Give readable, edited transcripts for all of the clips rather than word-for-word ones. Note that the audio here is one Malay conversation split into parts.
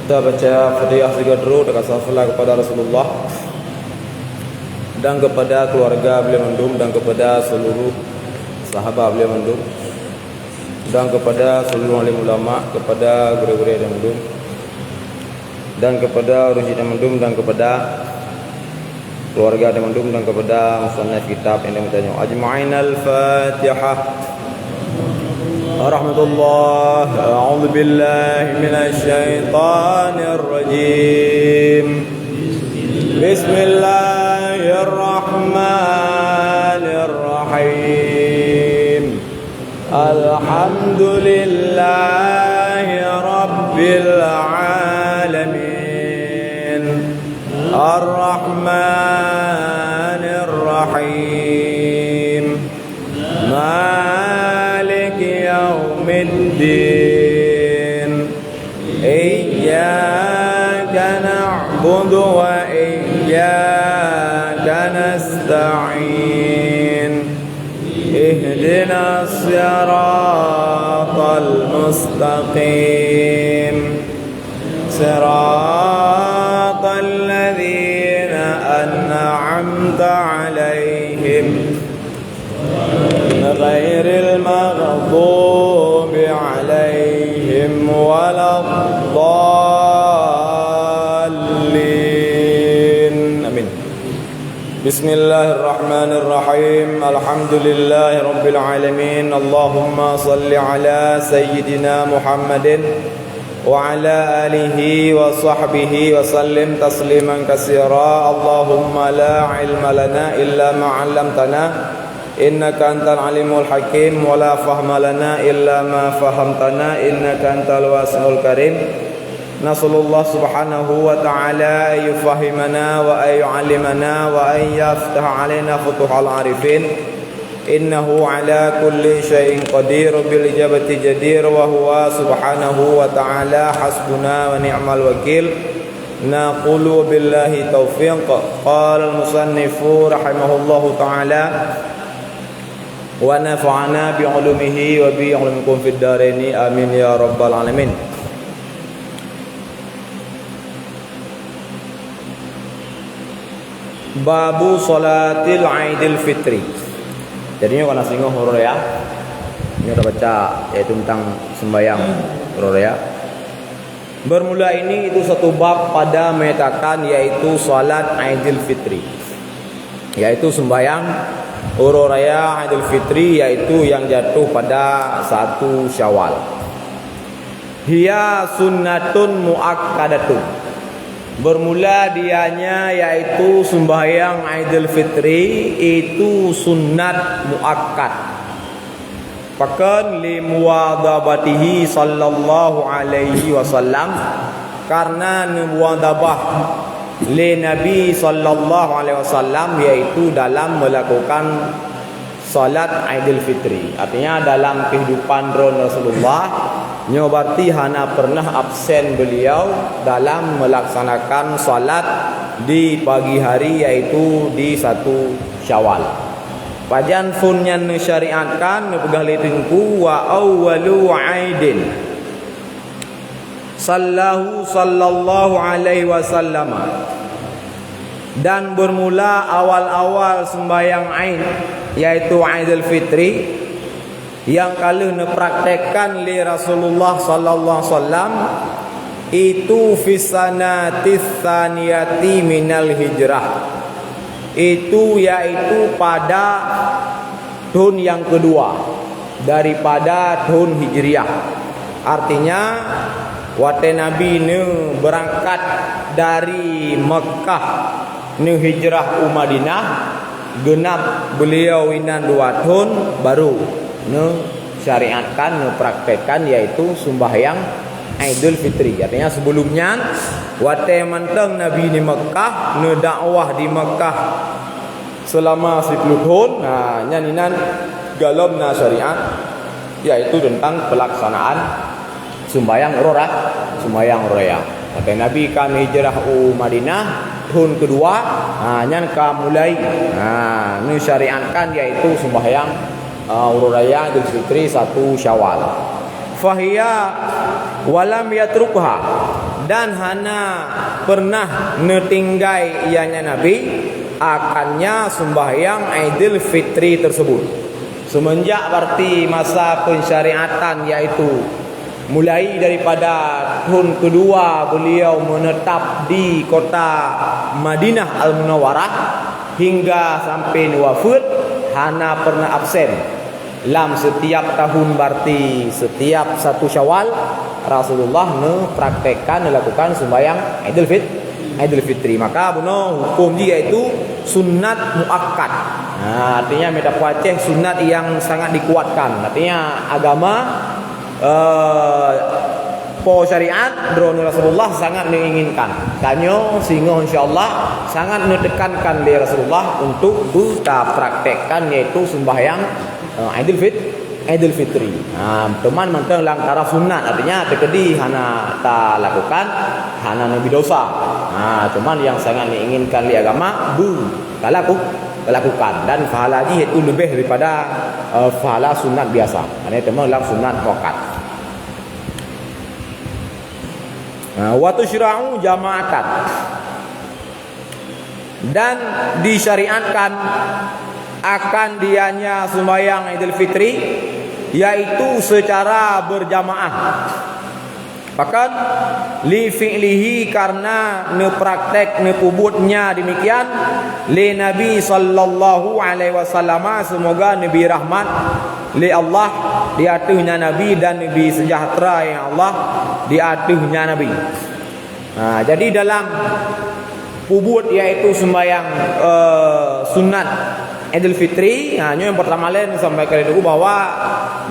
Kita baca Fatihah 3 dulu dengan salam kepada Rasulullah dan kepada keluarga beliau mendum dan kepada seluruh sahabat beliau mendum dan kepada seluruh alim ulama, kepada guru-guru yang mendum dan kepada rujuk yang mendum dan kepada keluarga yang mendum dan kepada musannaf kitab yang bertanya ajma'in al-Fatihah. Rahmatullah. A'udzu billahi minasy syaithanir rajim. Bismillahirrahmanirrahim. Alhamdulillahi rabbil alamin. Ar-Rahmanir Rahim. Maliki yaumiddin. Iyyaka na'budu wa iyyaka nasta'in. Ihdinas siratal mustaqim. Siratal ladzina an'amta 'alaihim ghairil maghdubi 'alaihim waladdallin. Amin. Bismillahirrahmanirrahim. Alhamdulillahi rabbil alamin. Allahumma salli ala sayyidina Muhammadin wa ala alihi wa sahbihi wa sallim tasliman katsira. Allahumma la ilma lana illa ma 'allamtana innaka antal alimul hakim wa la fahma lana illa ma fahamtana innaka antal wasi'ul karim. Nasallallahu subhanahu wa ta'ala ayyufahimana wa ayyu'allimana wa ayyaftah alaina futuhal arifin. Innahu ala kulli syai'in qadir bil ijabati jadir wa huwa subhanahu wa ta'ala hasbuna wa ni'mal wakil. Naqulu billahi taufiq. Qala al-musannifu rahimahullahu ta'ala wa nafa'ana bi 'ulumihi wa bi 'ulumikum fid dharain amin ya rabbal alamin. Babu salatil Aidil Fitri. Jadinya kalau singgung huruf ya. Ini udah baca yaitu tentang sembahyang huruf ya. Bermula ini itu satu bab pada menyatakan yaitu salat Aidil Fitri. Yaitu sembahyang huruf raya Aidil Fitri yaitu yang jatuh pada 1 Syawal. Hiya sunnatun muakkadatun. Bermula dianya yaitu sembahyang Aidil Fitri itu sunat muakkad. Bahkan li muwadhabatihi sallallahu alaihi wasallam, karena muwadhabah li Nabi sallallahu alaihi wasallam yaitu dalam melakukan salat Aidil Fitri. Artinya dalam kehidupan Rasulullah berarti hana pernah absen beliau dalam melaksanakan salat di pagi hari yaitu di 1 Syawal. Pajan funnya syariatkan pegali tingku wa awwalu aidin sallallahu alaihi wasallam, dan bermula awal-awal sembahyang Aid yaitu Aidil Fitri yang kalau nepraktekkan li Rasulullah sallallahu alaihi wasallam itu fi sanatis tsaniyati minal hijrah, itu yaitu pada tahun yang kedua daripada tahun Hijriah. Artinya waktu Nabi ni berangkat dari Mekah ni hijrah Madinah, genap beliau inan 2 tahun baru syariatkan, praktekkan yaitu sembahyang Aidil Fitri. Artinya sebelumnya waktu mentang Nabi di Mekah, dakwah di Mekah selama 10 tahun. Nah, nyaninan galomna syariat yaitu tentang pelaksanaan sembahyang raya. Waktu Nabi kan hijrah Madinah tahun kedua, nyan ka mulai ni syariatkan yaitu sembahyang urut raya Idul Fitri 1 Syawal. Fahiya walam yatrukha, dan hana pernah netinggai ianya Nabi akannya sembahyang Aidil Fitri tersebut. Semenjak berarti masa pensyariatan, yaitu mulai daripada tahun kedua beliau menetap di kota Madinah Al-Munawwarah hingga sampai wafat, hana pernah absen. Dalam setiap tahun berarti setiap 1 Syawal Rasulullah praktekkan melakukan sembahyang Aidil Fitri. Maka benar hukum dia itu sunat muakkad. Artinya meta puaceh sunat yang sangat dikuatkan. Artinya agama po syariat drone Rasulullah sangat menginginkan. Kanyo sehingga insyaallah sangat menekankan oleh Rasulullah untuk kita praktekkan, yaitu sembahyang Aidil Fitri. Teman manteng lang taraf sunat, artinya tekedi hana ta lakukan hana nabi dosa. Cuman yang sangat diinginkan di agama lakukan, dan pahala haji itu lebih daripada pahala sunat biasa. Ini teman lang sunat muakkad. Wa tusyra'u jama'atan, dan disyariatkan akan dianya sembahyang Idul Fitri, yaitu secara berjamaah. Bahkan li fi'lihi, karena nepraktek nepubutnya demikian li Nabi sallallahu alaihi wasallam, semoga Nabi rahmat li Allah di atasnya Nabi, dan Nabi sejahtera yang Allah di atasnya Nabi. Jadi dalam pubut, yaitu sembahyang sunat Idul Fitri, hanya yang pertama lain sampaikan dulu bahwa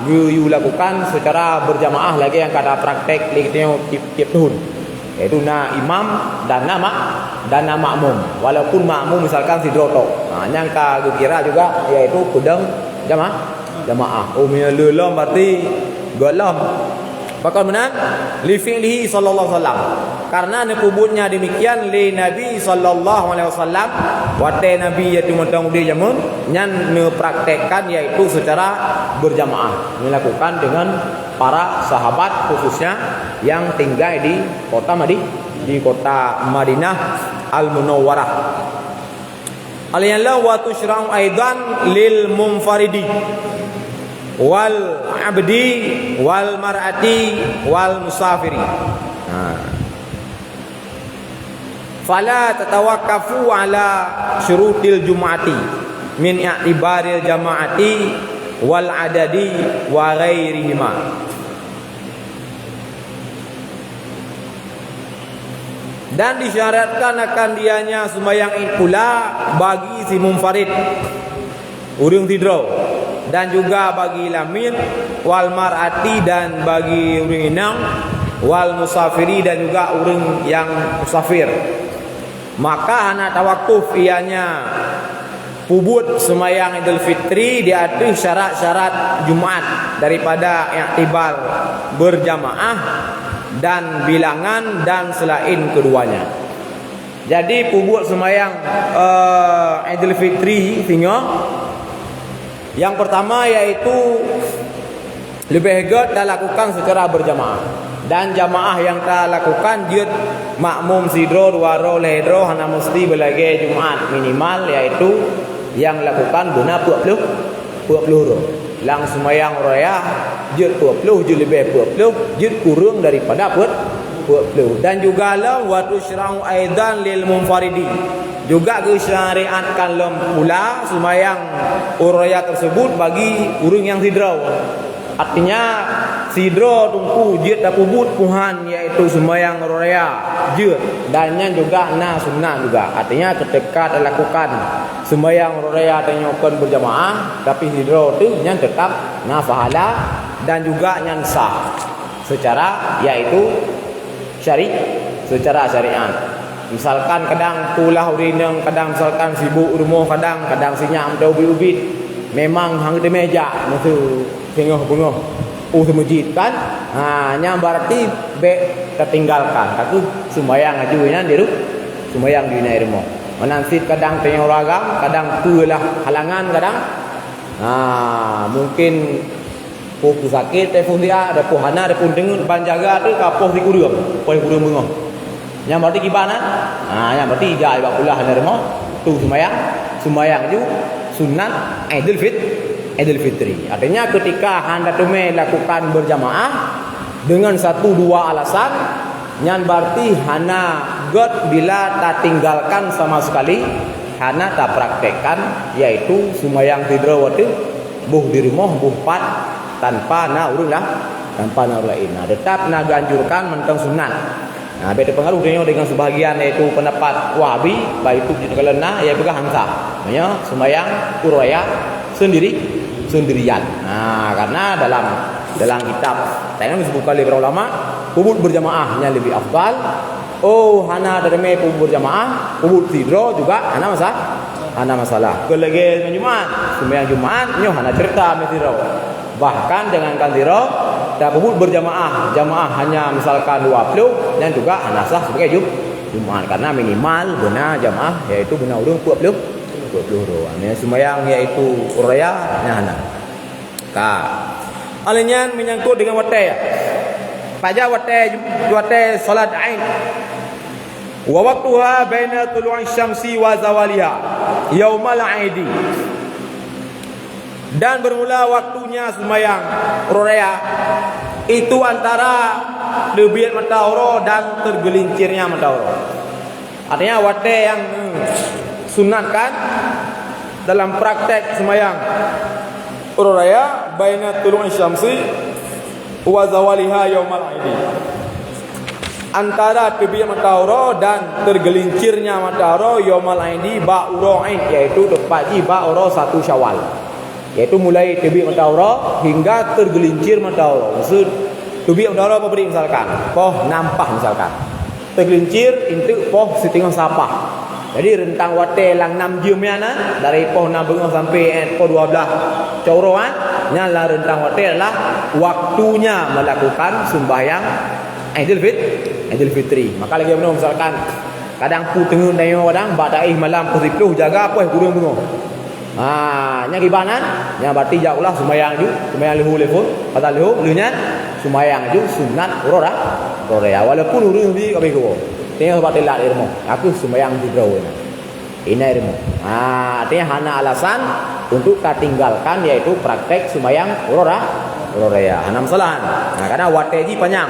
you lakukan secara berjamaah, lagi yang kada praktek tiap tahun, yaitu imam dan makmum. Walaupun makmum misalkan sidroto, yang ka kira juga yaitu kudang jamaah. Minallah berarti galam. Bakal menang li fi'lihi sallallahu alaihi wasallam, karena nepubutnya demikian li Nabi sallallahu alaihi wasallam, wate Nabi yaitu mentang dia jamun nyan nepraktekkan, yaitu secara berjamaah, melakukan dengan para sahabat khususnya yang tinggal di kota Madinah Al-Munawwarah. Alayallahu wa tusyra'u aidan lil munfaridi wal abdi wal mar'ati wal musafiri. Fala tatawakkafu ala syurutil jum'ati min i'tibaril jama'ati wal adadi wa ghairihima. Dan disyaratkan akan dianya sembahyang id pula bagi si munfarid, urang tidro, dan juga bagi lamin, wal mar'ati, dan bagi urang inang, wal musafiri, dan juga urang yang musafir. Maka hana tawakuf ianya pubut sembahyang Idul Fitri di atas syarat-syarat Jumat daripada i'tibar berjamaah dan bilangan dan selain keduanya. Jadi pubut sembahyang Idul Fitri tinggal yang pertama, yaitu lebih baik dah lakukan secara berjamaah, dan jamaah yang tak lakukan dia makmum sidro dua ro lehro hana mesti belage Jumat minimal, yaitu yang lakukan guna 20 ro. Lang sembahyang raya dia 20 je lebih 20 je kurang daripada 20. Dan juga la wa tusyra'u aidan lil munfaridi, juga disyariatkan pula sembahyang uraya tersebut bagi urang yang sidro. Artinya sidro tungku jid da pubut puhan, yaitu sembahyang raya jid, dan yang juga sunnah juga. Artinya ketika dilakukan sembahyang raya tanyakan berjamaah, tapi sidro tu yang tetap pahala dan juga yang sah secara, yaitu secara syariat. Misalkan kadang pulah urinang, kadang misalkan sibuk rumah, kadang sinyam dah ubit-ubit, memang hang di meja itu tengah-tengah masjid kan, nya berarti tertinggalkan. Aku sembahyang ajunya di rumah, sembahyang di rumah. Menansit kadang tengah ragam, kadang pulah halangan, kadang mungkin puku sakit, telefon dia, ada pohana, ada pun dengar banjaga tu kapoh di kurung, bengah. Yang berarti gimana? Yang berarti ijah ibak pula nerimo tu sembahyang itu sunat Idul Fitri. Artinya ketika anda tume lakukan berjamaah dengan satu dua alasan, yang berarti hana god bila tak tinggalkan sama sekali, hana tak praktekkan, yaitu sembahyang tidur waktu buh di rumah buh pat tanpa na urung lain. Tetap nak anjurkan mentang sunat. Beda pengaruh dengan sebahagian yaitu pendapat Wahabi, baik itu kalena ia juga hangsa. Namanya sembahyang uraya sendirian. Karena dalam kitab saya disebutkan oleh para ulama, kubur berjamaahnya lebih afdal. Hana derme kubur berjamaah, kubur tidur juga hana masalah. Kelagi Jumaat, sembahyang Jumaat nyo hana cerita tidur. Bahkan dengan kandiro dah kubur berjamaah, jamaah hanya misalkan 20 dan juga hana sah sebagai Jumaat karena minimal benar jamaah yaitu benar urung 20 orang. Ini sembahyang yaitu uraya hana. Alanya menyangkut dengan watay. Pada watay salat ain. Wa waqtuha baina tulu'i syamsi wa zawaliha yaumal aidi. Dan bermula waktunya sembahyang raya itu antara terbit matahari dan tergelincirnya matahari. Artinya waktu yang sunatkan dalam praktek sembahyang raya baina tulu'i syamsi wa zawaliha yaumal aidi. Antara terbit matahari dan tergelincirnya matahari yaumal aidi ba'urain, yaitu tepat di ba'ura 1 Syawal. Yaitu mulai terbit matahari hingga tergelincir matahari. Maksud terbit matahari apa beri misalkan poh nampah misalkan, tergelincir itu poh setengah sapah. Jadi rentang waktu lang 6 jam na dari poh 6 sampai poh 12 coroan nyala rentang waktu adalah waktunya melakukan sembahyang Idul Fitri. Maka lagi benar misalkan kadang pu tengah dayo kadang badai malam pukul 10 jaga poh gurung tengah. Nya gimana? Nya berarti jauhlah sembahyang ju, sembahyang lehu pada lehu nya sembahyang ju sunat raya walaupun urung di kabeh. Tengok batilah ilmu. Aku sembahyang tidur. Ini ilmu. Artinya hana alasan untuk tinggalkan yaitu praktek sembahyang raya. Hana masalah. Karena waktu ini panjang.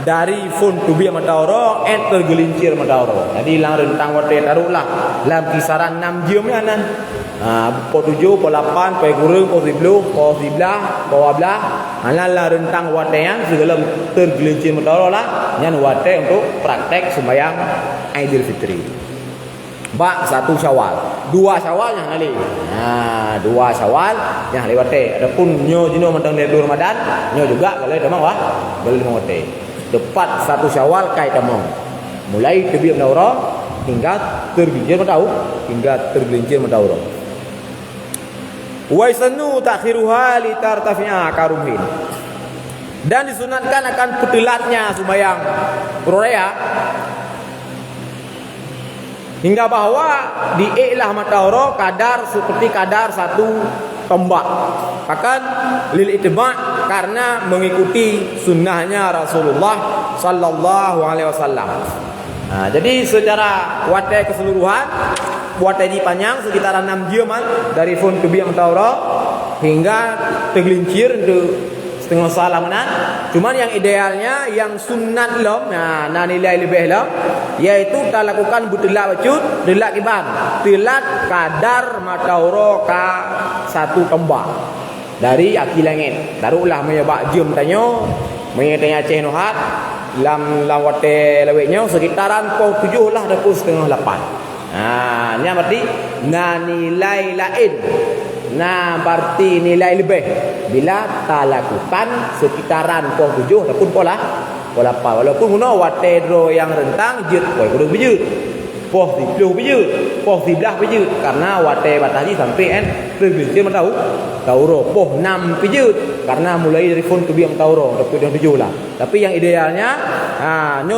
Dari fun tubi matahari tergelincir matahari. Jadi lang rentang waktu taruhlah dalam kisaran 6 jam nan. Pukul 7, pukul 8, pukul kurung, pukul 10, pukul 11, pukul 12. Adalah rentang waktu yang segala tergelincir matahari lah. Yang waktu untuk praktek sembahyang Idul Fitri. 1 Syawal, 2 Syawal yang hari. 2 Syawal yang hari waktu. Adapun nyo jino mentang dari Ramadan, nyo juga kalau demang boleh demang waktu. Tepat 1 Syawal kai demang. Mulai terbit matahari hingga tergelincir matahari. Wa yasannu ta'khiruha li tartafi'a karuhin. Dan disunatkan akan petelatnya sembahyang raya hingga bahwa diiklah matahari seperti kadar 1 tombak. Bahkan lil ittiba' karena mengikuti sunnahnya Rasulullah sallallahu alaihi wasallam. Jadi secara waktu keseluruhan waktu ini panjang sekitar 6 jam dari fun terbit matahari hingga tergelincir ke setengah salamanan. Cuman yang idealnya yang sunat lom, nilai lebih lom, yaitu kita lakukan butelat bacut, telat kiban, telat kadar matahari ka 1 tombak dari aki langit. Darulah menyebab jam tanyo, menyetanya Ceh Nohat lam waktu lewetnya sekitaran pukul 7 lah dah setengah 8. Ini berarti nilai lain. Berarti nilai lebih bila tak lakukan sekitaran pukul 7 ataupun pukul 8. Walaupun guna waktu yang rentang jut kudu bejut. Pukul 10 bejut, pukul 11 bejut karena waktu batasi sampai tergelincir matahari. Pukul 6 bejut karena mulai dari fun terbit matahari ataupun 7 lah. Tapi yang idealnya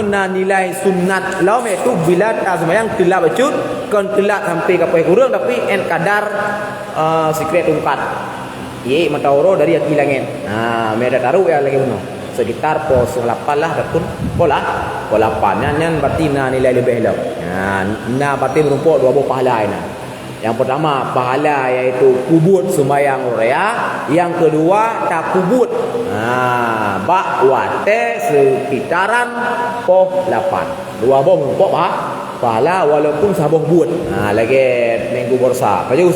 nilai sunat laum itu bila sembahyang telat bacut kan telat sampai ke pukul kurang tapi kadar sekret ungkat matahari dari aki langit. Mereka taruh ya lagi benar. sekitar pos 8 lah ataupun pola 8 nyan berarti nilai lebih lah. Nah berarti merumpuk dua buah pahala ini. Yang pertama pahala iaitu kubut sembahyang raya, yang kedua tak kubut bak wate sekitaran pos 8. Dua buah merumpuk pahala walaupun sabuh buat. Lagi minggu borsa paju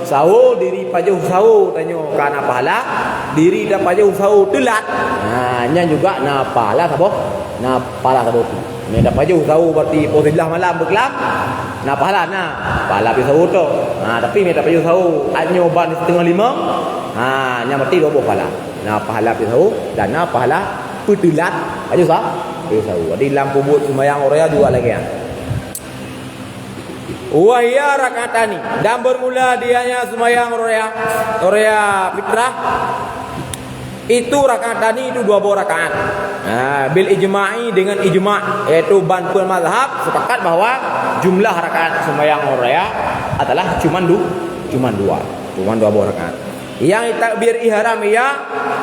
sawu diri paju sawu tanyo kana pahala diri dah paju sawu telat. Nya juga na pahala sabuh ni dah paju sawu berarti pos 11 malam berkelam na pahala pi sawu tu. Tapi ni dah paju sawu anyo ban 4:30 nya berarti dua buah pahala. Pahala pi sawu dan pahala petelat paju sawu. Di lampu buat sembahyang raya juga lagi wahya rakaatani, dan bermula dianya sembahyang raya fitrah itu rakaatani, itu dua buah rakaat. Bil ijma'i, dengan ijma', yaitu bantuan mazhab sepakat bahwa jumlah rakaat sembahyang raya adalah cuma dua buah rakaat. Yang takbir ihram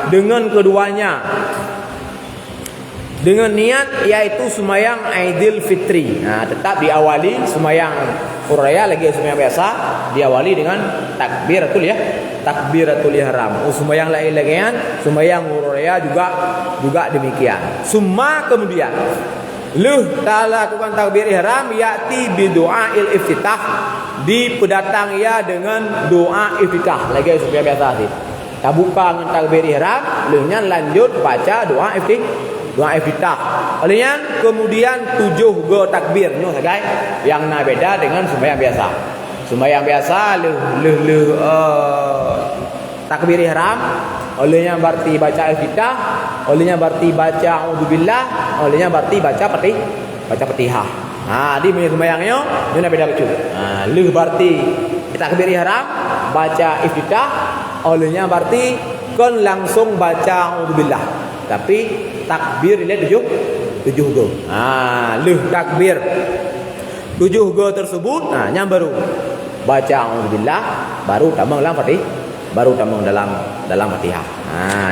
dengan keduanya dengan niat yaitu sembahyang Aidil Fitri. Tetap diawali sembahyang raya lagi sembahyang biasa diawali dengan takbiratul ihram. Sembahyang lain lagi kan sembahyang raya juga demikian. Summa kemudian tak lakukan takbir ihram ya'ti bi du'ail iftitah, dipedatang dengan doa iftitah lagi sembahyang biasa sih. Tak buka dengan takbir ihram, lehnya lanjut baca doa iftitah. Olehnya kemudian 7 takbir sagai yang beda dengan sembahyang biasa. Sembahyang biasa takbir ihram, olehnya berarti baca iftitah, olehnya berarti baca auzubillah, olehnya berarti baca Fatihah. Di sembahyangnya ini beda betul. Berarti takbir ihram, baca iftitah, olehnya berarti kan langsung baca auzubillah. Tapi takbir ini 7 go. Takbir 7 go tersebut, yang baru baca auzubillah, baru tambang dalam Fatihah.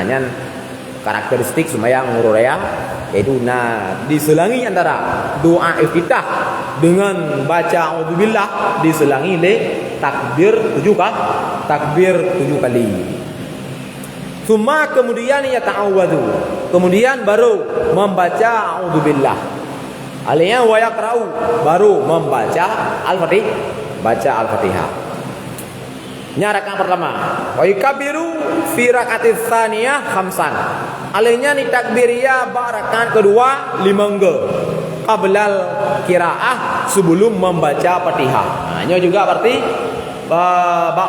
Yang karakteristik sembahyang raya yaitu diselangi antara doa iftitah dengan baca auzubillah, diselangi oleh takbir 7 kali. Summa kemudian ta'awwadhu, kemudian baru membaca auzubillah. Alainya wa yaqra'u, baru membaca Al-Fatihah. Rakaat pertama, wa yukabiru fi rakaatis tsaniyah khamsan. Alainya ni takbiriyah rakaat kedua 5 ge. Qablal qiraah, sebelum membaca Fatihah. Nya juga berarti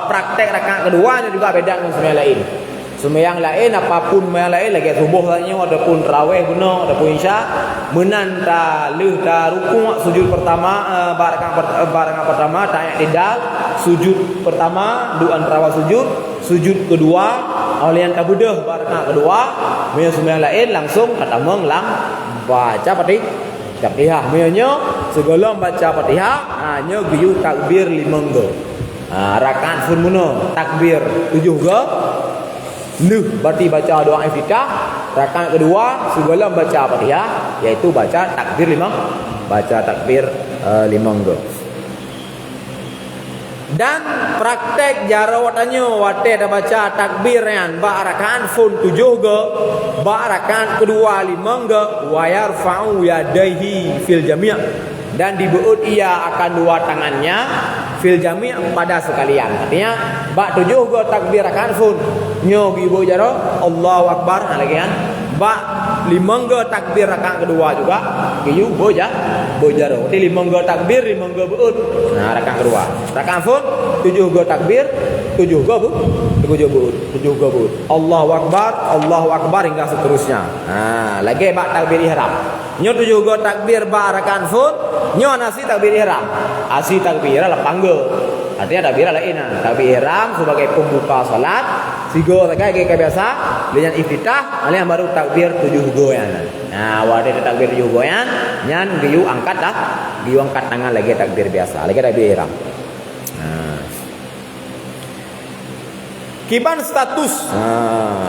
praktek rakaat keduanya juga beda dengan sembahyang lain. Sembahyang lain apapun sembahyang lain lagi subuh tanya ataupun tarawih guna ataupun isya menan ta rukuk sujud pertama rakaat pertama tahiyat tidal, sujud pertama doa antara sujud kedua olian tabudah rakaat kedua. Sembahyang lain langsung katameng lang baca Fatihah. Menyanya segala baca Fatihah hanya giyu takbir 5 ge. Rakaat pun muna takbir 7 ge. Berarti baca doa iftitah. Rakaat kedua segala baca Fatihah, yaitu baca takbir 5 ge. Dan praktek jarawatannya wate dah baca takbir yang rakaat pun 7 ge, rakaat kedua 5 ge, wa yarfa'u yadaihi fil jami', dan dibeut ia akan dua tangannya fil jami' pada sekalian. Artinya 7 ge takbir rakaat pun nyo gibo jaro Allahu akbar lagi kan. 5 ge takbir rakaat kedua juga giyu bojaro. Jadi 5 ge takbir 5 ge beut. Rakaat kedua. Rakaat pun 7 ge takbir 7 ge beut. Allahu akbar hingga seterusnya. Lagi takbir ihram. Nyo 7 ge takbir rakaat pun nyo nasi takbir ihram. Asi takbir lapang ge. Artinya takbir lain. Takbir ihram sebagai pembuka salat. Sigo kayak biasa dengan iftitah, alian baru takbir 7 goyan. Wadah takbir 7 goyan, nyan giyu angkat tangan lagi takbir biasa, lagi takbir ihram. Kiban status.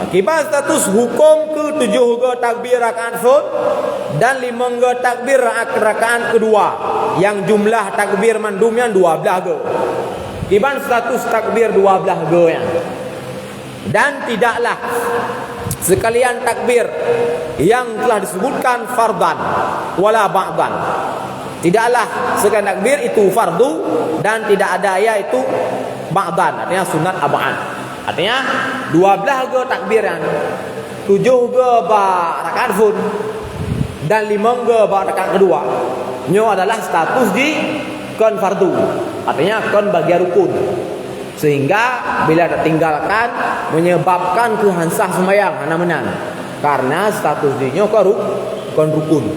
Kiban status hukum ke 7 ke takbir rakaat fard dan 5 ke takbir rakaat kedua yang jumlah takbir mandumnya 12 ke. Kiban status takbir 12 ke yang. Dan tidaklah sekalian takbir yang telah disebutkan fardan wala ba'dan. Tidaklah sekalian takbir itu fardu dan tidak ada yaitu ba'dan, artinya sunat ab'ad. Artinya 12 ke takbir yang 7 ke rakaat fard dan 5 ke rakaat kedua nyo adalah status di kon fardu. Artinya kon bagian rukun. Sehingga bila tertinggalkan menyebabkan kehansah sembahyang hana menan. Karena status dinyo kon rukun.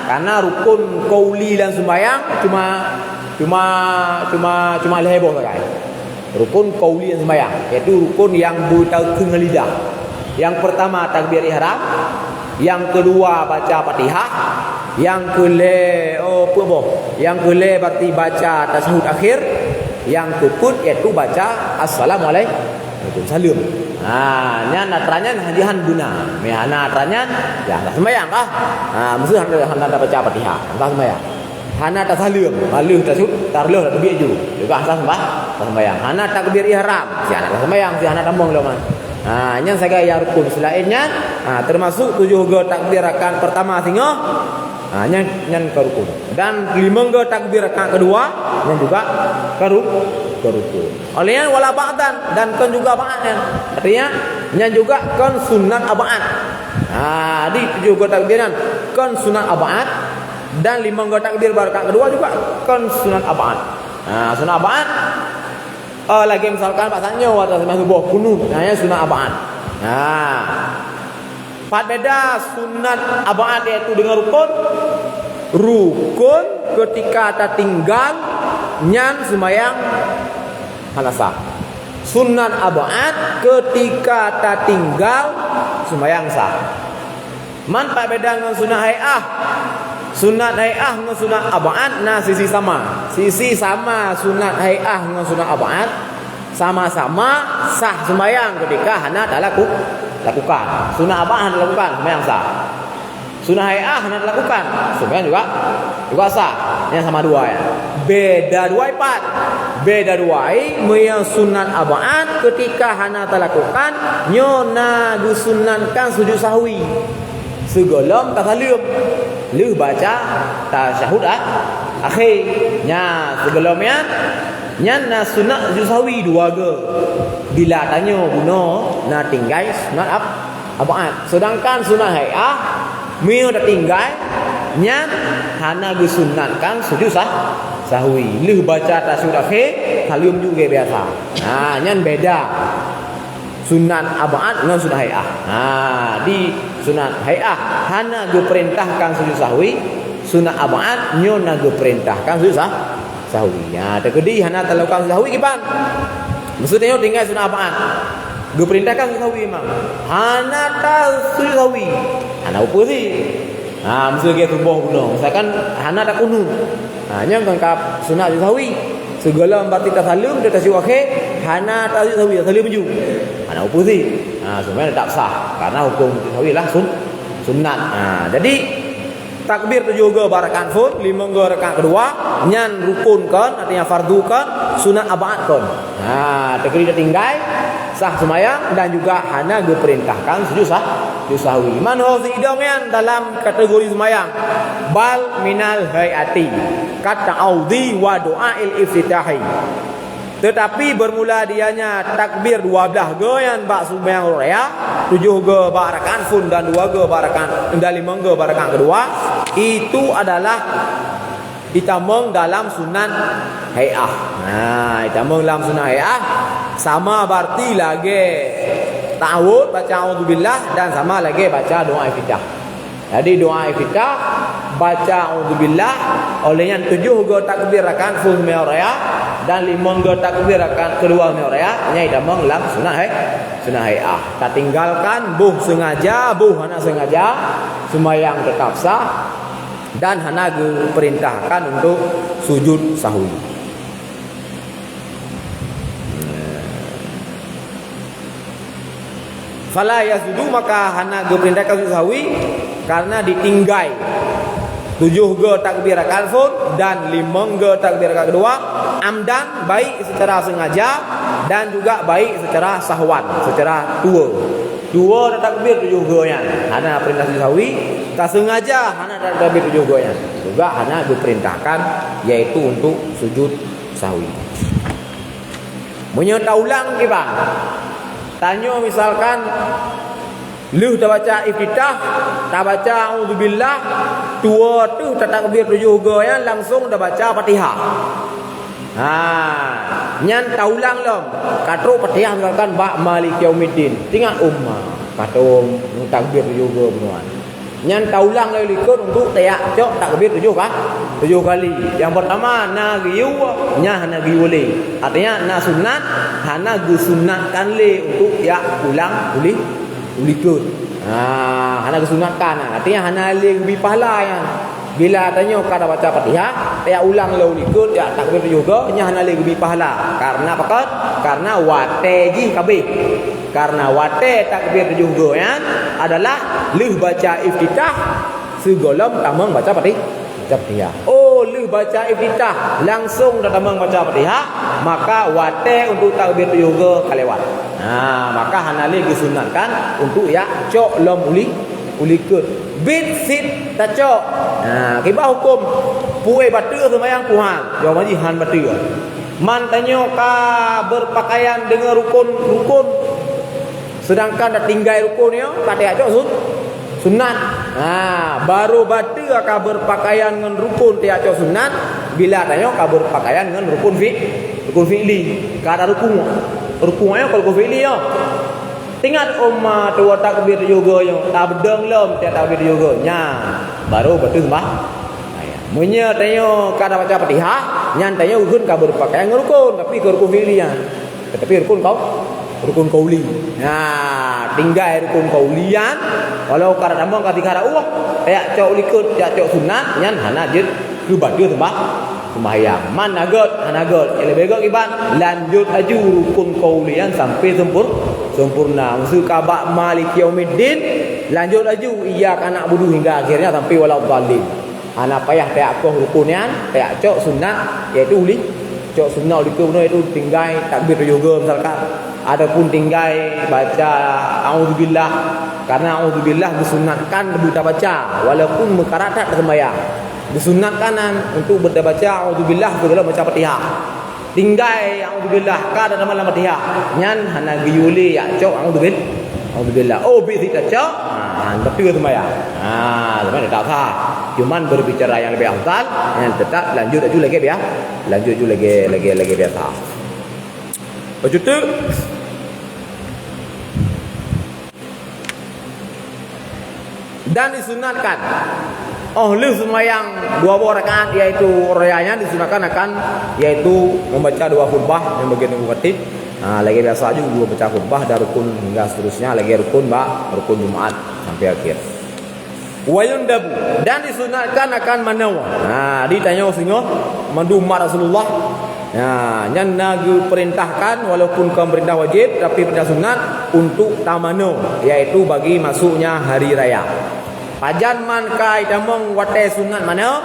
Karena rukun qauli dan sembahyang cuma leheboh saja. Rukun qauli dan sembahyang, yaitu rukun yang bertau dengan lidah. Yang pertama takbir ihram, yang kedua baca Fatihah, yang kelima berarti baca tasyahud akhir, yang keempat yaitu baca assalamualaikum salam. Nya natranya hadihan guna. Mehana natranya ya enggak sembahyang kah? Mesti hana baca Fatihah, enggak sembahyang. Hana tasalim, maluh tasud, tarluh dak biju. Juga asal sembahyang. Hana takbir ihram, si anak sembahyang, si anak tambang loman. Nya saga ya rukun selainnya, termasuk 7 go takbir rakaat pertama singo. Nya ke rukun. Dan 5 go takbir rakaat kedua, nya juga ke rukun. Olehnya wala ba'dan dan kan juga ba'dan. Artinya nya juga kan sunat ab'ad. Di 7 go takbiran kan sunat ab'ad. Dan 5 go takbir rakaat kedua juga kan sunat ab'ad. Sunat ab'ad lagi misalkan pasalnya atas subuh kunut, namanya sunat ab'ad. Beda sunat ab'ad yaitu dengan rukun. Rukun ketika tertinggal nyan sembahyang sah. Sunat ab'ad ketika tertinggal sembahyang sah. Man beda dengan sunat hai'ah. Sunat hai'ah dengan sunat ab'ad sisi sama. Sisi sama sunat hai'ah dengan sunat ab'ad sama-sama sah sembahyang ketika hana tak lakukan. Sunat ab'ad hana lakukan sembahyang sah. Sunat hai'ah hana lakukan sembahyang juga sah. Yang sama dua ya. Beda dua ipat. Beda dua yang sunat ab'ad ketika hana tak lakukan nyona disunatkan sujud sahwi. Segolong tasalim lu baca tasyahud akhirnya sebelumnya nya sunat sujud dua ge bila tanya guna na tinggal sunat ab'ad. Sedangkan sunat hai'ah mio dah tinggal nya hana disunatkan sujud sahwi. Lu baca tasyahud akhir salim juga biasa. Nya beda sunat ab'ad dengan sunat hai'ah. Di sunat hai'ah hana diperintahkan sujud sahwi, sunat ab'ad nyona diperintahkan sujud sahwi. Terkedi hana terlakukan sujud sahwi kipan. Maksudnya tinggal sunat ab'ad. Diperintahkan sujud sahwi memang. Hana tak sujud sahwi. Hana apa sih? Misalnya subuh guna. Misalkan hana tak kunut. Nya kangkap sunat sujud sahwi. Segala berarti tasalim dia tasyahud akhir hana tasyahud sahwi salim baju. Hana apa sih? Sebenarnya tak sah karena hukum sahwi lah sunat. Jadi takbir 7 ke rakaat fard, 5 ke rakaat kedua nyan rukun kan artinya fardu kan sunat ab'ad kan. Terkali tinggal sah sembahyang dan juga hana diperintahkan sujud sahwi. Man ho sidong yang dalam kategori sembahyang bal minal hayati kata audi wa doa'il iftitahi. Tetapi bermula dianya takbir 12 ge yang bak sembahyang raya, 7 ge bak rakaat fard dan 2 ge bak rakaat dan 5 ge bak rakaat kedua itu adalah ditamung dalam sunat hai'ah. Ditamung dalam sunat hai'ah sama berarti lagi ta'awud baca a'udzubillah dan sama lagi baca doa iftitah. Jadi doa iftitah baca a'udzubillah olehnya 7 ge takbir rakaat fard sembahyang raya dan 5 ge takbir rakaat kedua sembahyang raya nya ditamung dalam sunat hai'ah. Tak tinggalkan buh sengaja buh hana sengaja sembahyang tetap sah dan hana diperintahkan untuk sujud sahwi. Fala yasjudu maka hana ge perintahkan sujud sahwi karena ditinggai 7 ge takbir rakaat fard dan 5 ge takbir rakaat kedua amdan baik secara sengaja dan juga baik secara sahwan, secara dua takbir 7 ge nya hana perintah sujud sahwi tak sengaja hana takbir 7 ge nya juga hana diperintahkan yaitu untuk sujud sahwi. Menyata ulang ke bang tanya misalkan lu tak baca iftitah, tak baca auzubillah, tua tu tak takbir 7 ge ya langsung dah baca Fatihah. Nyan taulang lom. Katro Fatihah misalkan ba Malik Yaumiddin. Tinggal ummah. Patung takbir 7 ge benuan. Nyan taulang lai likut untuk tayak cok takbir 7 kali. Yang pertama na giu nya hana giule. Artinya na sunat hana gu sunatkan le untuk ya ulang ulikut. Hana kesunatkan. Artinya hana le bi pahala yang bila tanya kada baca Fatihah, ya ulang le ulikut ya takbir juga nya hana le bi pahala. Karena apa? Karena wate ji kabeh. Karena wate takbir juga ya adalah leh baca iftitah segolom tamang baca Fatihah. Oh, leh baca iftitah langsung dah tamang baca Fatihah, maka wate untuk takbir juga kalewat. Maka hanali disunatkan untuk ya cok lom ulikut bit sit tak cok. Kibah hukum puai batu sembahyang Tuhan jawab haji han batu man tanya ka berpakaian dengan rukun sedangkan dah tinggal rukunnya tak cok sunat. Baru batu ka berpakaian dengan rukun tak cok sunat bila tanya ka berpakaian dengan rukun fi'li kada rukunnya kalau fi'li ya. Tingat ummah tua takbir juga yang tak bedeng lom tiap takbir juga nya baru betul sembah. Munya tanya kada baca Fatihah nyan tanya rukun ka berpakaian rukun tapi ke rukun fi'lian. Tetapi rukun qauli. Tinggal rukun qaulian walau kada tambang ketika kayak cok likut cak cok sunat nyan hana jid ku badu sembahyang. Man agot lebih baik iban lanjut aju rukun qaulian sampai sempurna. Maksud kabak Malik Yaumiddin lanjut aju iya kana budu hingga akhirnya sampai walau dhalim. Ana payah tayak koh rukunian tayak cok sunat iaitu cok sunat likut itu tinggal takbir juga misalkan ataupun tinggal baca auzubillah karena auzubillah disunatkan buta baca walaupun mekaratat sembahyang disunatkan untuk berbaca auzubillah segala baca Fatihah tinggal auzubillah ka dalam Fatihah nyan hana giuli ya cok auzubillah bi tidak cok tapi sembahyang zaman tak sah cuman berbicara yang lebih afdal yang tetap lanjut lagi biasa baju tu dan disunatkan lu sembahyang 2 rakaat yaitu rayanya disunatkan akan yaitu membaca 2 khutbah yang bagian khutbah lagi biasa juga 2 baca khutbah dari rukun hingga seterusnya lagi rukun Jumat sampai akhir. Wayun dabu dan disunatkan akan manawa. Ditanya singo mandumar Rasulullah. Yang nagu perintahkan walaupun bukan perintah wajib tapi perintah sunat untuk tamano yaitu bagi masuknya hari raya. Pajan man kai damong wate sunat mana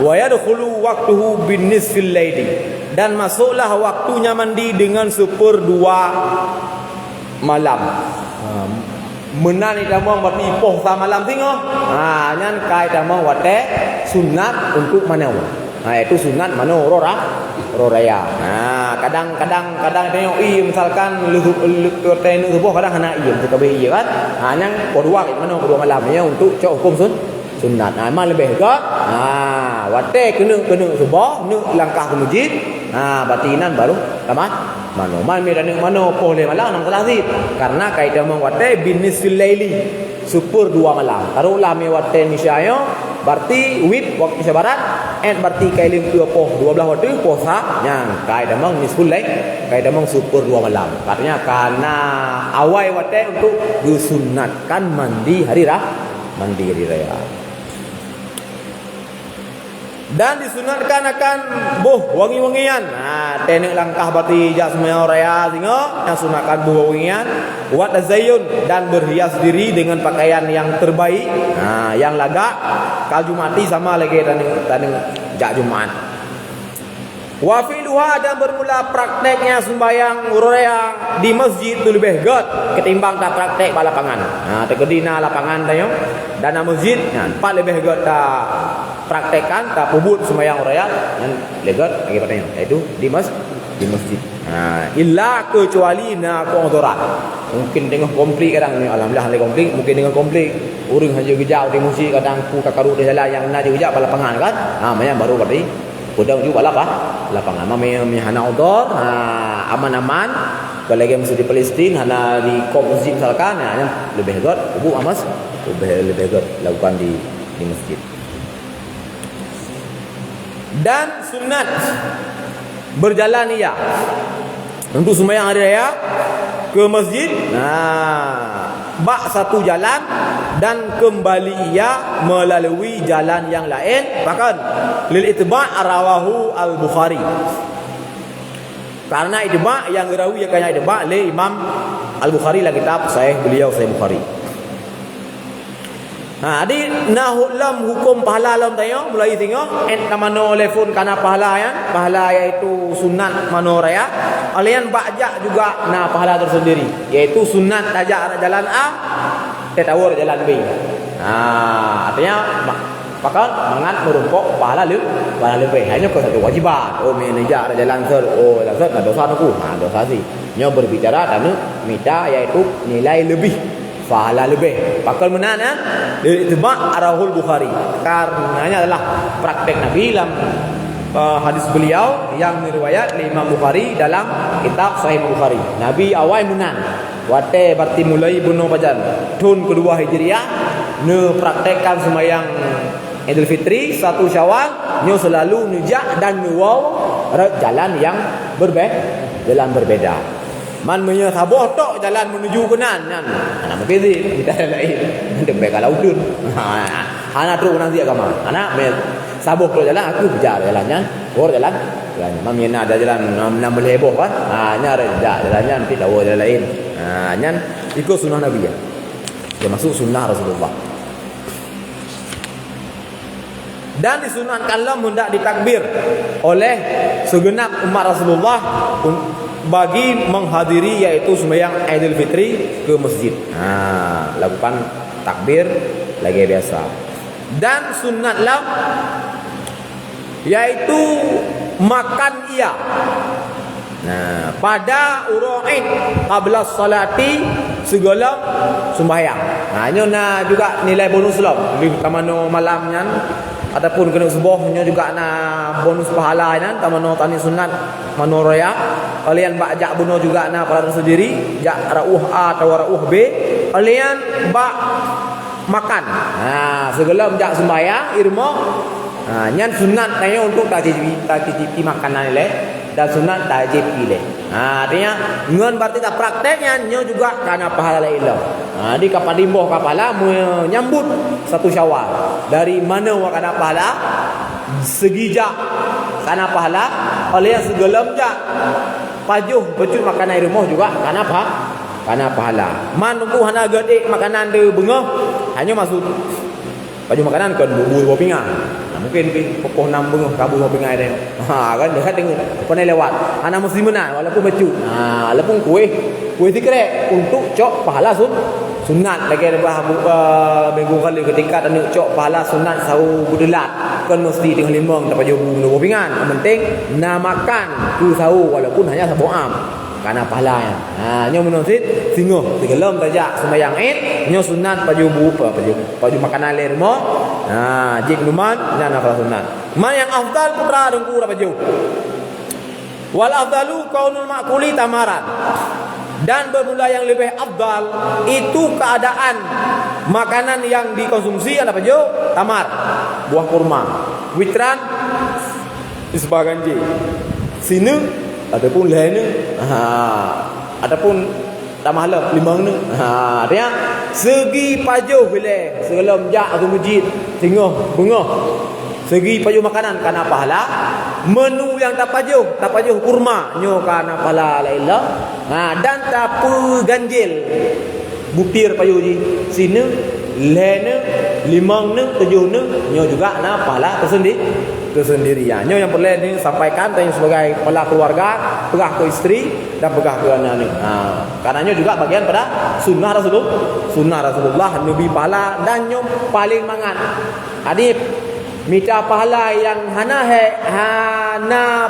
wa yadkhulu waqtuhu bin nisfil laili dan masuklah waktunya mandi dengan 1/2 malam. Menani damong berarti poh sa malam singo. Nyan kai damong wate sunat untuk mana itu sunat mano roraya. Kadang tengok misalkan lu tengok subuh kadang hana kita be kan. Yang kedua mano kedua malamnya untuk cok hukum sunat. Memang lebih ke wate kena subuh nu langkah ke masjid. Batinan baru tamat. Mano man me dan mano boleh malam nang kelasih karena kaitan wate binisfil laili 1/2 malam. Taruhlah me wate nisyayo berarti wib waktu Indonesia Barat berarti kailim 12 waktu puasa yang kaitan nisful lail kaitan 1/2 malam. Artinya karena awal wate untuk disunatkan mandi hari raya. Dan disunatkan akan wangi-wangian. Teknik langkah berarti jak semua raya singa yang sunatkan wangi-wangian, buat tazayyun dan berhias diri dengan pakaian yang terbaik. Yang lagak kal Jumati sama lagi tanding jak Jumat. Wa fi'luha, dan bermula prakteknya sembahyang raya di masjid itu lebih good ketimbang tak praktek pada lapangan. Terkedina lapangan tayo dan masjid empat lebih good tak praktekkan tak pubut sembahyang raya yang lebih good lagi patanya iaitu di masjid. Illa kecuali na qudrat. Mungkin dengan konflik kadang ni alhamdulillah ada konflik, mungkin dengan konflik urang hanya gejau di masjid kadang ku kakaru di jalan yang nak gejau pada lapangan kan. Maknanya baru berarti udang juga lapangan. Mamanya hana udor, aman-aman. Kalau lagi masuk di Palestin, hana di masjid misalkan, lebih good. Ubu amas, lebih good lakukan di masjid. Dan sunat berjalan ia untuk sembahyang hari raya ke masjid. Bak satu jalan dan kembali ia melalui jalan yang lain. Bahkan lil itba' rawahu al-Bukhari, karena itba' yang rawi akan itba' le Imam al-Bukhari lah kitab sahih beliau, Sahih Bukhari. Adi nahulam hukum pahala lam tayo mulai tengok mano telefon kana pahala pahala iaitu sunat mano raya alian ba'jak juga pahala tersendiri iaitu sunat tajak jalan A tetawur jalan B. Artinya maka mangat merumpok pahala lebih hanya ke satu wajibat. Menajak jalan ser jalan dosa aku dosa sih nyo berbicara dan minta iaitu nilai lebih pahala lebih. Pakal menana itba' arahul Bukhari, karenanya adalah praktek Nabi dalam hadis beliau yang diriwayat oleh Imam Bukhari dalam kitab Sahih Bukhari. Nabi awal menan wate berarti mulai bunuh pajan tahun kedua Hijriah ne praktekkan sembahyang Idul Fitri 1 Syawal nyo selalu nujak dan nuwau jalan yang berbeda. Man punya sabuh tok jalan menuju kenan kan. Anak mungkin kita lain. Dek kalau udun. Anak terus nanti agama. Anak sabuh tok jalan aku kejar jalannya. Jalan. Mami ada jalan nam heboh kan. Nyar jalannya nanti tahu jalan lain. Nyan ikut sunnah Nabi ya. Dia masuk sunnah Rasulullah. Dan disunatkanlah hendak ditakbir oleh segenap umat Rasulullah bagi menghadiri yaitu sembahyang Idul Fitri ke masjid. Lakukan takbir lagi biasa. Dan sunatlah yaitu makan ia. Pada ura'id qabla salati segala sembahyang. Hanya juga nilai bonus lah. Lebih tamano malamnya ataupun kena subuhnya juga bonus pahala tamano tani sunat mano raya. Kalian bak bunuh juga pahala sendiri, jak rauh A atau rauh B. Kalian bak makan. Segala jak sembahyang irma. Nyan sunat tanya untuk tajib makanan le dan sunat tajib ile. Artinya ngan berarti tak prakteknya nyo juga karena pahala lain lah. Di kapadimboh kapala menyambut 1 Syawal. Dari mana wakana pahala? Segijak karena pahala oleh segelam jak pajuh becut makanan rumah juga karena apa? Karena pahala. Man ku hana gede makanan de bengah hanya masuk pajuh makanan kan bubur pinggang. Mungkin popoh nam bengah kabur pinggang dia. Kan dekat tengok pernah lewat. Ana musliman walaupun becut. Walaupun kuih tikrek untuk cok pahala sunat lagi ada minggu kali ketika tanda cok pahala sunat sahu budelat kan mesti dengan limang dapat jauh bunuh pingan. Yang penting nak makan tu sahu walaupun hanya sabu am karena pahalanya. Nyo menurut singo tigelam tajak sembahyang Id nyo sunat paju makanan lermo. Jik numan nyana pahala sunat. Man yang afdal putra dengku dapat jauh. Wal afdalu kaunul ma'kuli tamaran. Dan bermula yang lebih afdal itu keadaan makanan yang dikonsumsi apa jo? Tamar, buah kurma, witran sebagian je. Sini ataupun lain ataupun tamahlah limang ni. Dia segi pajuh boleh segala jak atau masjid tengah bengah Segi pajuh makanan kana pahala. Menu yang tak pajuh kurma nyo kana pahala la ilah. Dan tapu ganjil. Butir pajuh ji. Sini lene, limang ne, tujuh ne, nyo juga na pahala tersendiri. Nyo yang perlu ni sampaikan tanya sebagai kepala keluarga, pegah ke isteri dan pegah ke anak ni. Karena nyo juga bagian pada sunnah Rasulullah Nabi pahala dan nyo paling mangan. Adib minta pahala yang hana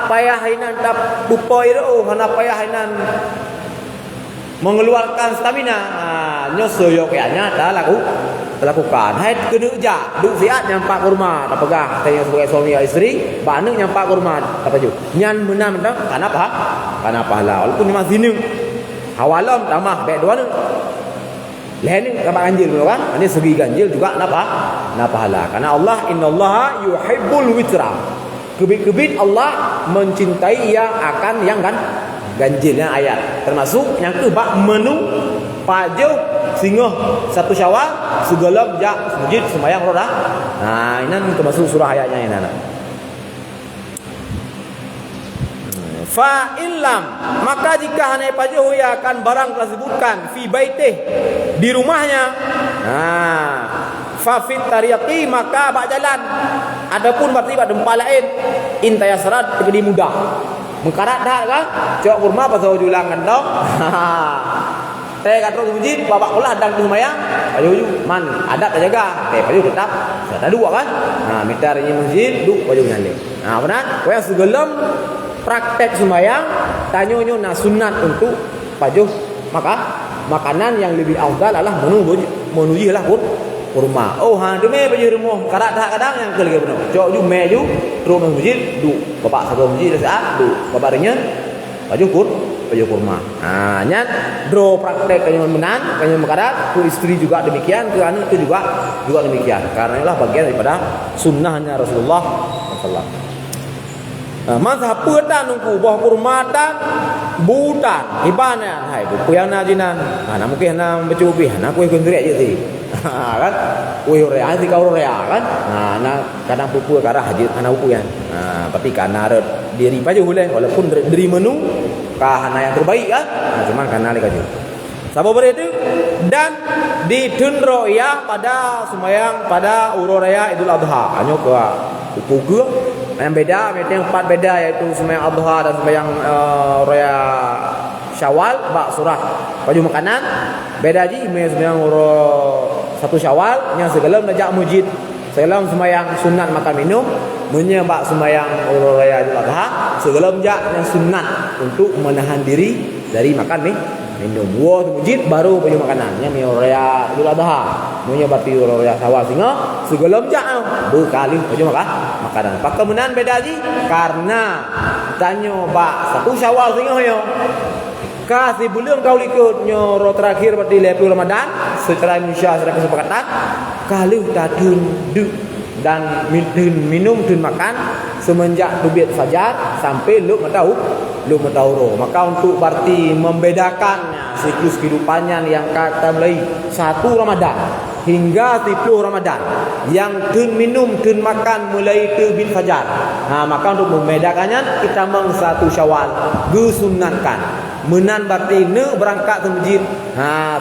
payah hinan tak bupoi ro, hana payah hinan mengeluarkan stamina. Nyo seyogyanya dah lakukan. Hai kena ejak duk siat nyampak kurma tak pegah tanya sebagai suami atau isteri, bana nyampak kurma tak paju. Nyan menang karena apa? Karena pahala. Walaupun memang sini hawalam tamah baik dua ni. Lain ni dapat ganjil kan? Ini segi ganjil juga napa? Pahala. Karena Allah innallaha yuhibbul witra. Kebit-kebit Allah mencintai yang akan yang ganjilnya ayat. Termasuk yang ke bab menu pajuh singoh satu Syawal segala jak masjid sembahyang roda. Ini termasuk surah ayatnya ini anak. Fa illam, maka jika hanai pajuh ia akan barang telah sebutkan fi baitih di rumahnya. Fa fit tariqi, maka bak jalan. Adapun berarti bak tempat lain intayasarat jadi mudah. Mengkarat dah kan? Cok kurma pasal julangan tau. Teh katro ke masjid, bapak pula dan tu sembahyang. Pajuh man adat tak jaga. Pajuh tetap ada dua kan? Minta di masjid, duk pajuh nyale. Benar? Kau yang segelam praktek sembahyang, tanya-nyo na sunat untuk pajuh makanan yang lebih afdal adalah menuju lah kurma. Demi pajuh rumah karat dah kadang yang ke lagi benar. Cok ju meju terus masjid, duk bapak satu masjid saat, duk bapak ringan pajuh kurma. Nyan dro praktek kanyon menan, kanyon makarat, ku istri juga demikian, ke anak itu juga demikian. Karena itulah bagian daripada sunnahnya Rasulullah sallallahu alaihi wasallam. Mazhab petan nungku buah kurma dan butan ibana hai ku yang najinan. Mungkin bercubi, ku ikut gerak je sih. Kan? Rea di kau rea kan? Kadang pupu karena haji anak pupu kan. Tapi karena diri pajuh boleh walaupun dari menu kahana yang terbaik kan. Cuman karena lagi kaju. Sabar itu dan ditundro ya pada sembahyang pada uro raya Idul Adha. Hanya ke pupu yang beda, yang empat beda yaitu sembahyang Adha dan sembahyang raya Syawal bak surah pajuh makanan. Beda ji sembahyang uro satu Syawal yang segala najak masjid. Segala sembahyang sunat makan minum, menyebab sembahyang uro raya Idul Adha, segala yang sunat untuk menahan diri dari makan minum. Buah masjid baru pajuh makanan. Yang uro raya Idul Adha, menyebab uro raya Syawal singa, segala berkali pajuh makanan. Pak kemudian beda ji karena tanya bak satu Syawal singa yo. Kasih belum kau ikut nyoro terakhir berarti lepas Ramadan secara Indonesia secara kesepakatan kalau datun dan minum dan makan semenjak terbit fajar sampai lu tahu roh. Maka untuk berarti membedakannya siklus kehidupannya yang kata mulai 1 Ramadan hingga 10 Ramadan yang tun minum tun makan mulai terbit fajar. Maka untuk membedakannya kita meng 1 Syawal disunatkan menan berarti berangkat ke masjid.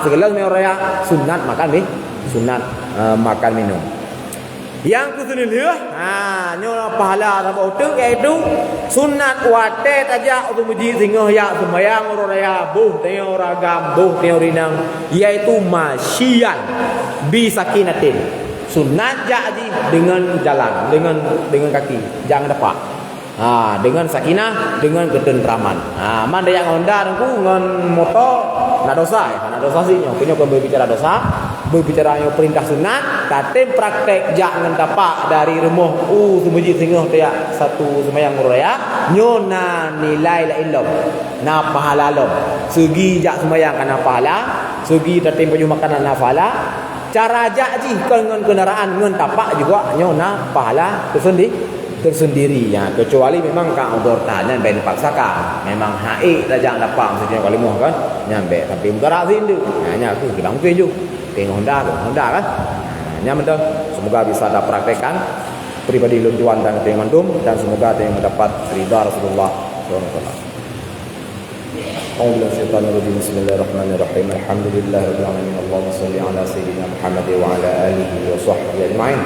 Segala raya sunat makan makan minum. Yang keseluruh nyola pahala sama utuk iaitu sunat wate tajak untuk masjid sehingga ya sembahyang raya buh tengok ragam buh tengok rinang iaitu masyian bisakinatin. Sunat jadi dengan jalan dengan kaki jangan dapat. Dengan sakinah, dengan ketentraman. Man dia yang Honda nunggu ngan motor nak dosa sih punya berbicara dosa, berbicara yang perintah sunat, tapi praktek jangan tapak dari rumah semujud sehingga dia satu sembahyang raya nyona nilai la illam na pahala lo. Segi jak sembahyang kana pahala, segi tatip baju makanan na pahala. Cara jak ji dengan kendaraan ngan tapak juga nyona pahala tersendiri ya, kecuali memang kau outdoor tahanan ben paksakan memang haik dah jangan dapat maksudnya kali moh kan nyampe tapi menggerak sini hanya aku tidak mungkin juga tengok Honda kan nyam betul. Semoga bisa ada praktekkan pribadi Lunduan dan Kota Mandum, dan semoga ada yang mendapat ridha Rasulullah SAW. Bismillahirrahmanirrahim. Alhamdulillahirabbil alamin. Allahumma shalli ala sayyidina Muhammad wa ala alihi wa sahbihi ajma'in.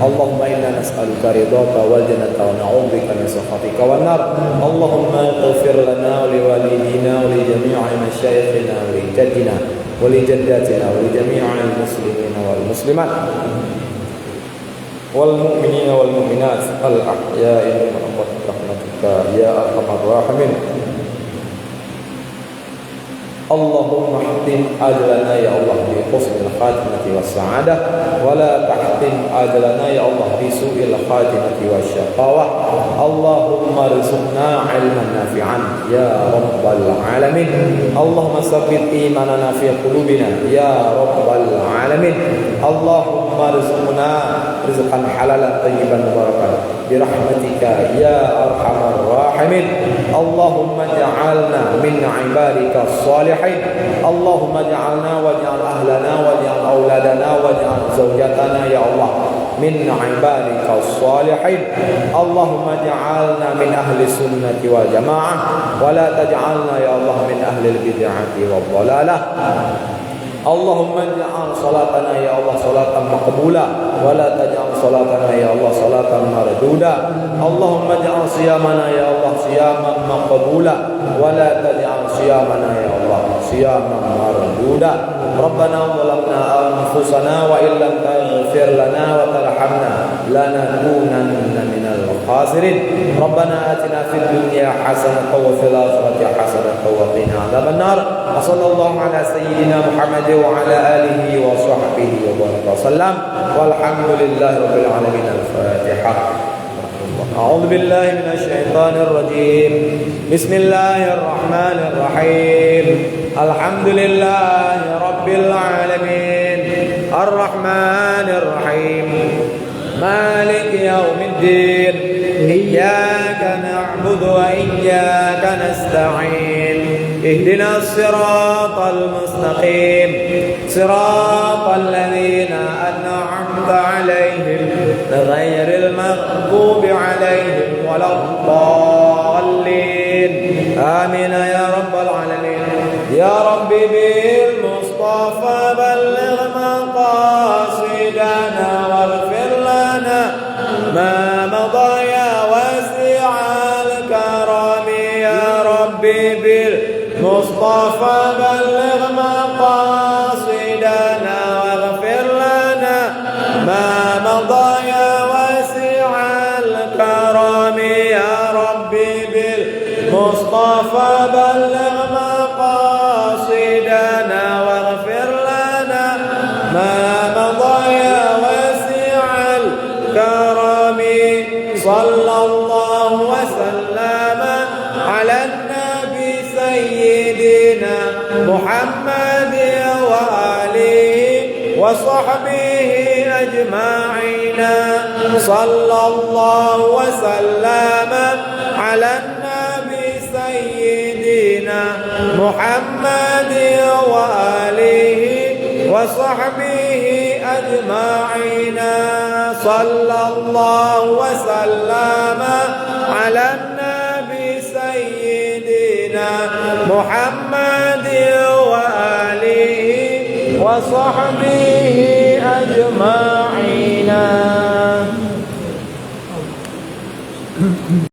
Allahumma inna nas'aluka ridhaka wal jannata wa na'udzubika min sakhatika wan nar. Allahumma ighfir lana wa li walidina wa li jami'i masyayikhina wa li jaddina wa li jaddatina wa li jami'il muslimina wal muslimat wal mu'minina wal mu'minat al ahya'i minhum wa rahmatika ya arhamar rahimin. Allahumma hatim ajlana ya Allah bi husnil khatimati was sa'adah wa la tahtim ajlana ya Allah bi su'il khatimati wasyaqawah. Allahumma rizqna ilman nafi'an ya rabbal alamin. Allahumma sabbit imanana fi qulubina ya rabbal alamin. Allahumma rizqna rizqan halalan tayyiban mubarakan bi rahmatika ya arhamar rahimin. Allahumma ja'alna min ibadika salihin. Allahumma ja'alna waj'al ahlana waj'al auladana waj'al zawjatana ya Allah min ibadika salihin. Allahumma ja'alna min ahli sunnati wal jamaah wa la taj'alna ya Allah min ahli bid'ati wal dhalalah. Allahumma ja'al salatana ya Allah salatan maqbula wa la taj'al salatana ya Allah salatan marduda. Allahumma ja'al siyamana ya Allah siyaman maqbula wa la taj'al siyamana ya Allah siyaman marduda. Rabbana zalamna anfusana wa illam taghfir lana wa tarhamna lanakunanna minal khasirin. Rabbana atina fid dunya hasanatan wa fil akhirati hasanatan wa qina adzaban nar. Sallallahu ala sayyidina Muhammad wa ala alihi wa sahbihi wa baraka wasallam. Walhamdulillahi rabbil alamin. Al-Fatihah. A'udzu billahi minasy syaithanir rajim. Bismillahir rahmanir rahim. Alhamdulillahi rabbil alamin. Ar-Rahmanir Rahim. Maliki yaumiddin. Iyyaka na'budu wa iyyaka nasta'in. Ihdinas siratal mustaqim. Siratal ladzina an'amta 'alaihim ghairil maghdubi 'alaihim waladdallin. Amin ya rabbal alamin. Ya Rabbi bil Mustafa balligh maqasidana waghfir lana ma madha ya wasi'al karami. Ya Rabbi bil Mustafa balligh maqasidana waghfir lana ma madha ya wasi'al karami. Ya Rabbi bil Mustafa balligh maqasidana waghfir lana ma madha ya wasi'al karami. Sallallahu wa sallama ala nabi sayyidina Muhammad wa alihi wa sahbihi ajma'in. Sallallahu wa sallama ala nabi sayyidina Muhammad wa alihi wa sahbihi ajma'in. Sallallahu wa sallama ala nabi sayyidina Muhammad wa alihi wa sahbihi ajma'in.